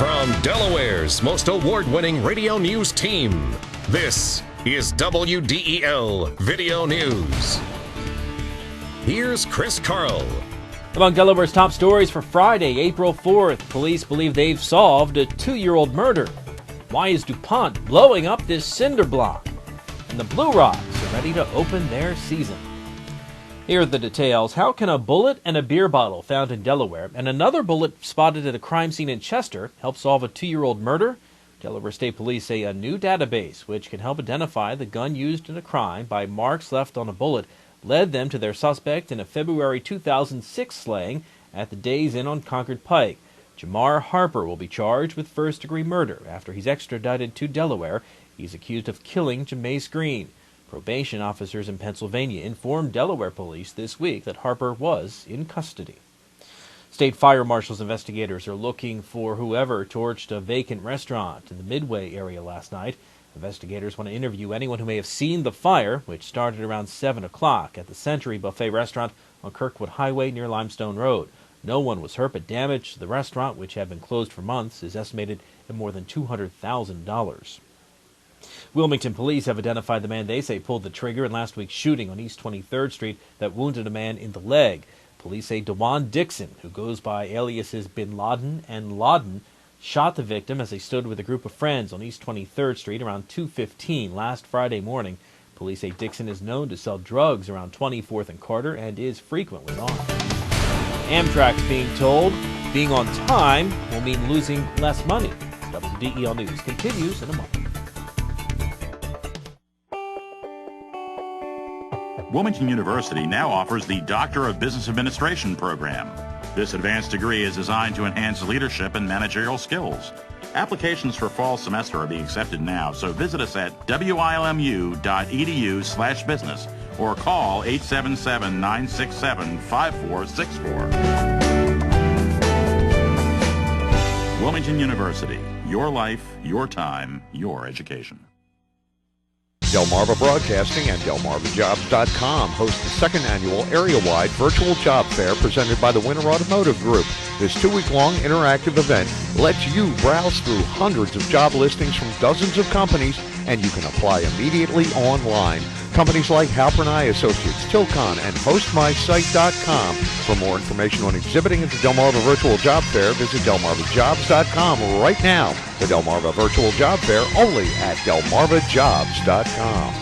From Delaware's most award-winning radio news team, this is WDEL Video News. Here's Chris Carl. Among Delaware's top stories for Friday, April 4th, police believe they've solved a 2-year-old murder. Why is DuPont blowing up this cinder block? And the Blue Rocks are ready to open their season. Here are the details. How can a bullet and a beer bottle found in Delaware and another bullet spotted at a crime scene in Chester help solve a 2-year-old murder? Delaware State Police say a new database, which can help identify the gun used in a crime by marks left on a bullet, led them to their suspect in a February 2006 slaying at the Days Inn on Concord Pike. Jamar Harper will be charged with first-degree murder after he's extradited to Delaware. He's accused of killing Jameis Green. Probation officers in Pennsylvania informed Delaware police this week that Harper was in custody. State Fire Marshal's investigators are looking for whoever torched a vacant restaurant in the Midway area last night. Investigators want to interview anyone who may have seen the fire, which started around 7 o'clock at the Century Buffet restaurant on Kirkwood Highway near Limestone Road. No one was hurt, but damage to the restaurant, which had been closed for months, is estimated at more than $200,000. Wilmington police have identified the man they say pulled the trigger in last week's shooting on East 23rd Street that wounded a man in the leg. Police say DeJuan Dixon, who goes by aliases Bin Laden and Laden, shot the victim as they stood with a group of friends on East 23rd Street around 2:15 last Friday morning. Police say Dixon is known to sell drugs around 24th and Carter and is frequently on. Amtrak's being told being on time will mean losing less money. WDEL News continues in a moment. Wilmington University now offers the Doctor of Business Administration program. This advanced degree is designed to enhance leadership and managerial skills. Applications for fall semester are being accepted now, so visit us at wilmu.edu/business or call 877-967-5464. Wilmington University, your life, your time, your education. Delmarva Broadcasting and DelmarvaJobs.com host the second annual area-wide virtual job fair presented by the Winter Automotive Group. This 2-week-long interactive event lets you browse through hundreds of job listings from dozens of companies, and you can apply immediately online. Companies like Halpern Associates, Tilcon, and HostMySite.com. For more information on exhibiting at the Delmarva Virtual Job Fair, visit DelmarvaJobs.com right now. The Delmarva Virtual Job Fair only at DelmarvaJobs.com.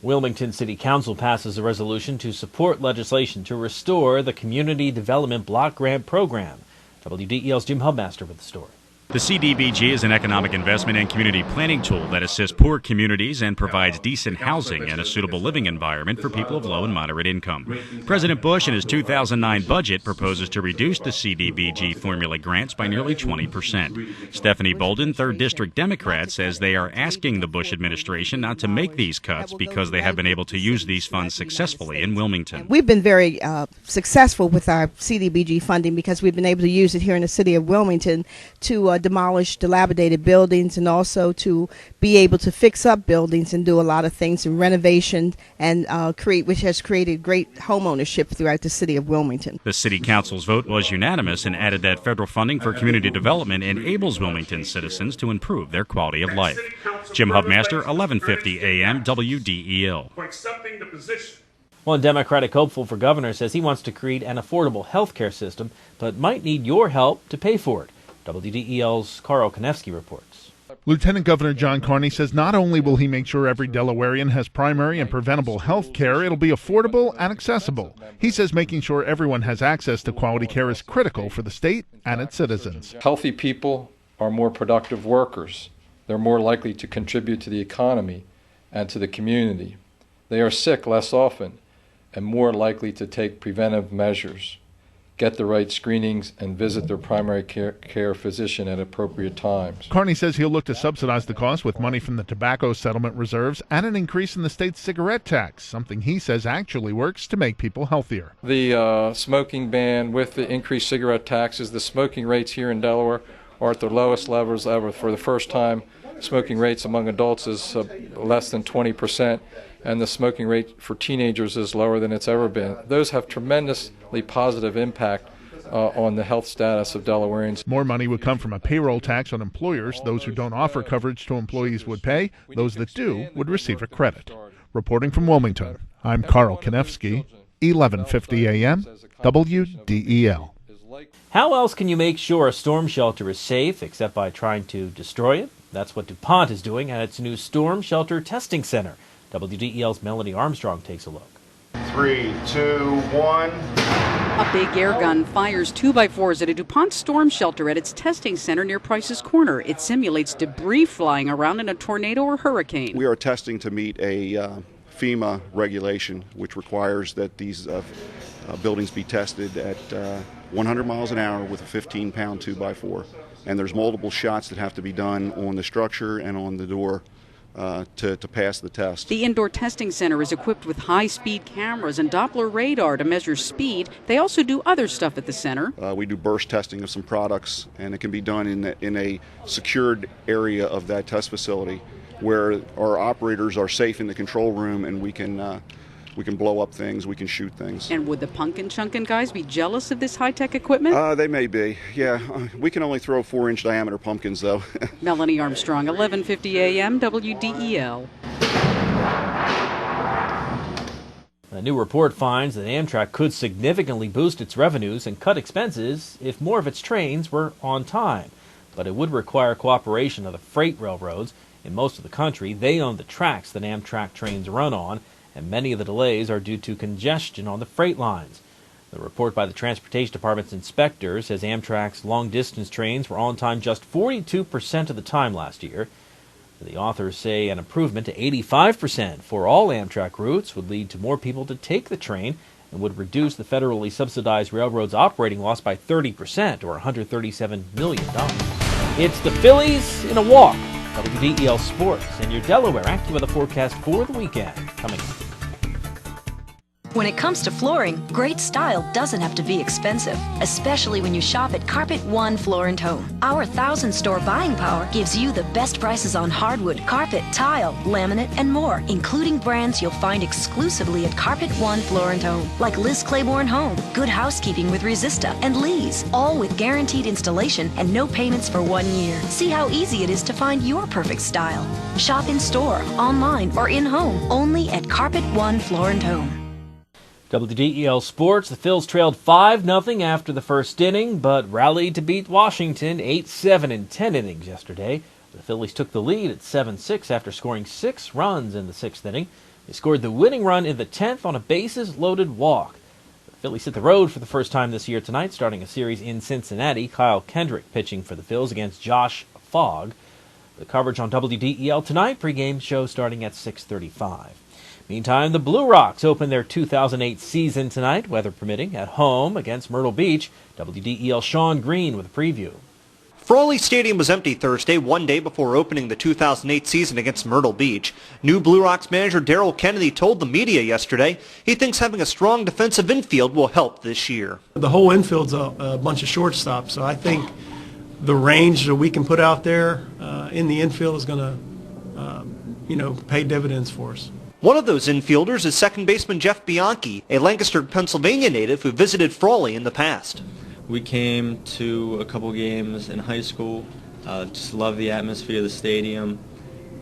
Wilmington City Council passes a resolution to support legislation to restore the Community Development Block Grant Program. WDEL's Jim Hubmaster with the story. The CDBG is an economic investment and community planning tool that assists poor communities and provides decent housing and a suitable living environment for people of low and moderate income. President Bush, in his 2009 budget, proposes to reduce the CDBG formula grants by nearly 20%. Stephanie Bolden, 3rd District Democrat, says they are asking the Bush administration not to make these cuts because they have been able to use these funds successfully in Wilmington. We've been very successful with our CDBG funding because we've been able to use it here in the city of Wilmington to demolish dilapidated buildings and also to be able to fix up buildings and do a lot of things in renovation and which has created great home ownership throughout the city of Wilmington. The city council's vote was unanimous and added that federal funding for community development enables Wilmington citizens to improve their quality of life. Jim Hubmaster, 1150 AM WDEL. One Democratic hopeful for governor says he wants to create an affordable health care system, but might need your help to pay for it. WDEL's Carl Konevsky reports. Lieutenant Governor John Carney says not only will he make sure every Delawarean has primary and preventable health care, it'll be affordable and accessible. He says making sure everyone has access to quality care is critical for the state and its citizens. Healthy people are more productive workers. They're more likely to contribute to the economy and to the community. They are sick less often and more likely to take preventive measures, get the right screenings, and visit their primary care physician at appropriate times. Carney says he'll look to subsidize the cost with money from the tobacco settlement reserves and an increase in the state's cigarette tax, something he says actually works to make people healthier. The smoking ban with the increased cigarette taxes, the smoking rates here in Delaware are at the lowest levels ever. For the first time, smoking rates among adults is less than 20%, and the smoking rate for teenagers is lower than it's ever been. Those have tremendously positive impact on the health status of Delawareans. More money would come from a payroll tax on employers. Those who don't offer coverage to employees would pay. Those that do would receive a credit. Reporting from Wilmington, I'm Carl Konevsky, 1150 AM, WDEL. How else can you make sure a storm shelter is safe except by trying to destroy it? That's what DuPont is doing at its new Storm Shelter Testing Center. WDEL's Melanie Armstrong takes a look. 3, 2, 1. A big air gun fires 2x4s at a DuPont storm shelter at its testing center near Price's Corner. It simulates debris flying around in a tornado or hurricane. We are testing to meet a FEMA regulation, which requires that these buildings be tested at 100 miles an hour with a 15-pound 2x4. And there's multiple shots that have to be done on the structure and on the door to pass the test. The indoor testing center is equipped with high-speed cameras and Doppler radar to measure speed. They also do other stuff at the center. We do burst testing of some products, and it can be done in a secured area of that test facility where our operators are safe in the control room, and we can blow up things, we can shoot things. And would the Punkin' Chunkin' guys be jealous of this high-tech equipment? They may be, yeah. We can only throw 4-inch diameter pumpkins, though. Melanie Armstrong, 1150 AM, WDEL. A new report finds that Amtrak could significantly boost its revenues and cut expenses if more of its trains were on time. But it would require cooperation of the freight railroads. In most of the country, they own the tracks that Amtrak trains run on, and many of the delays are due to congestion on the freight lines. The report by the Transportation Department's inspector says Amtrak's long-distance trains were on time just 42% of the time last year. The authors say an improvement to 85% for all Amtrak routes would lead to more people to take the train and would reduce the federally subsidized railroad's operating loss by 30%, or $137 million. It's the Phillies in a walk. WDEL Sports and your Delaware AccuWeather forecast for the weekend coming up. When it comes to flooring, great style doesn't have to be expensive, especially when you shop at Carpet One Floor & Home. Our 1,000-store buying power gives you the best prices on hardwood, carpet, tile, laminate, and more, including brands you'll find exclusively at Carpet One Floor & Home, like Liz Claiborne Home, Good Housekeeping with Resista, and Lee's, all with guaranteed installation and no payments for 1 year. See how easy it is to find your perfect style. Shop in store, online, or in-home, only at Carpet One Floor & Home. WDEL Sports, the Phils trailed 5-0 after the first inning, but rallied to beat Washington 8-7 in 10 innings yesterday. The Phillies took the lead at 7-6 after scoring 6 runs in the 6th inning. They scored the winning run in the 10th on a bases-loaded walk. The Phillies hit the road for the first time this year tonight, starting a series in Cincinnati. Kyle Kendrick pitching for the Phils against Josh Fogg. The coverage on WDEL tonight, pregame show starting at 6:35. Meantime, the Blue Rocks open their 2008 season tonight, weather permitting, at home against Myrtle Beach. WDEL Sean Green with a preview. Frawley Stadium was empty Thursday, one day before opening the 2008 season against Myrtle Beach. New Blue Rocks manager Darrell Kennedy told the media yesterday he thinks having a strong defensive infield will help this year. The whole infield's a bunch of shortstops, so I think the range that we can put out there in the infield is going to, pay dividends for us. One of those infielders is second baseman Jeff Bianchi, a Lancaster, Pennsylvania native who visited Frawley in the past. We came to a couple games in high school, just love the atmosphere of the stadium,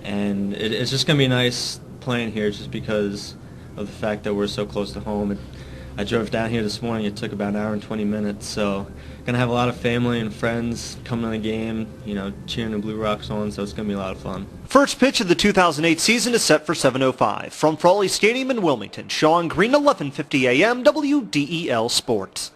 and it's just going to be nice playing here just because of the fact that we're so close to home. I drove down here this morning. It took about an hour and 20 minutes, so going to have a lot of family and friends coming to the game, cheering the Blue Rocks on, so it's going to be a lot of fun. First pitch of the 2008 season is set for 7:05. From Frawley Stadium in Wilmington, Sean Green, 1150 AM, WDEL Sports.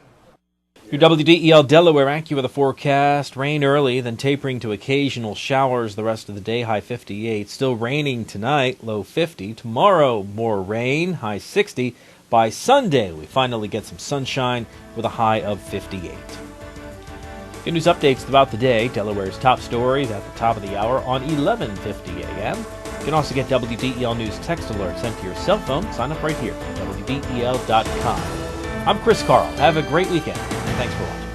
Your WDEL Delaware AccuWeather forecast, rain early, then tapering to occasional showers the rest of the day, high 58. Still raining tonight, low 50. Tomorrow, more rain, high 60. By Sunday, we finally get some sunshine with a high of 58. Good news updates throughout the day. Delaware's top stories at the top of the hour on 1150 a.m. You can also get WDEL News text alerts sent to your cell phone. Sign up right here at WDEL.com. I'm Chris Carl. Have a great weekend. Thanks for watching.